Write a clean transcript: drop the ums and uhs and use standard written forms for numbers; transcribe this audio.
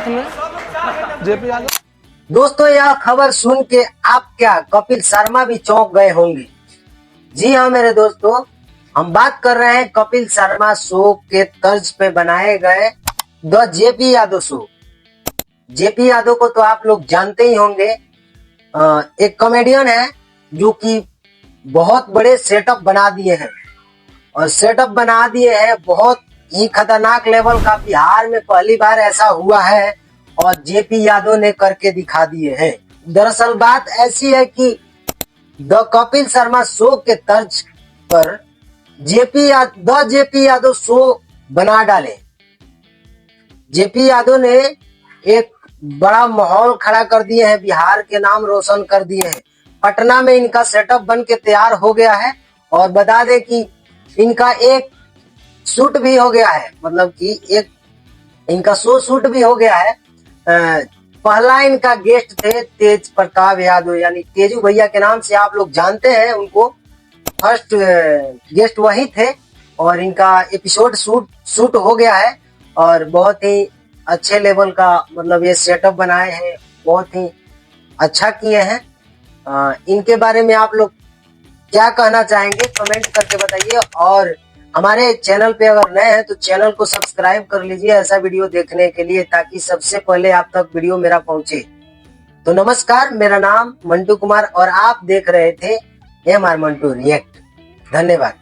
में जेपी यादव। दोस्तों, यह खबर सुन के आप क्या कपिल शर्मा भी चौंक गए होंगे। जी हाँ मेरे दोस्तों, हम बात कर रहे हैं कपिल शर्मा शो के तर्ज पे बनाए गए the JP Yadav show. JP Yadav को तो आप लोग जानते ही होंगे। एक कॉमेडियन है जो कि बहुत बड़े सेटअप बना दिए हैं, और सेटअप बना दिए हैं बहुत ही खतरनाक लेवल का। बिहार में पहली बार ऐसा हुआ है और जेपी यादव ने करके दिखा दिए हैं। दरअसल बात ऐसी है कि द कपिल शर्मा शो के तर्ज पर द जेपी यादव शो बना डाले। जेपी यादव ने एक बड़ा माहौल खड़ा कर दिए हैं, बिहार के नाम रोशन कर दिए हैं। पटना में इनका सेटअप बन के तैयार हो गया है, और बता दें कि इनका एक शूट भी हो गया है, मतलब कि एक इनका शो शूट भी हो गया है। पहला इनका गेस्ट थे तेज प्रताप यादव, यानी तेजू भैया के नाम से आप लोग जानते हैं उनको। फर्स्ट गेस्ट वही थे, और इनका एपिसोड शूट हो गया है, और बहुत ही अच्छे लेवल का मतलब ये सेटअप बनाए हैं, बहुत ही अच्छा किए हैं। इनके बारे में आप लोग क्या कहना चाहेंगे कमेंट करके बताइए, और हमारे चैनल पे अगर नए हैं तो चैनल को सब्सक्राइब कर लीजिए ऐसा वीडियो देखने के लिए, ताकि सबसे पहले आप तक वीडियो मेरा पहुंचे। तो नमस्कार, मेरा नाम मंटू कुमार और आप देख रहे थे MR मंटू रिएक्ट। धन्यवाद।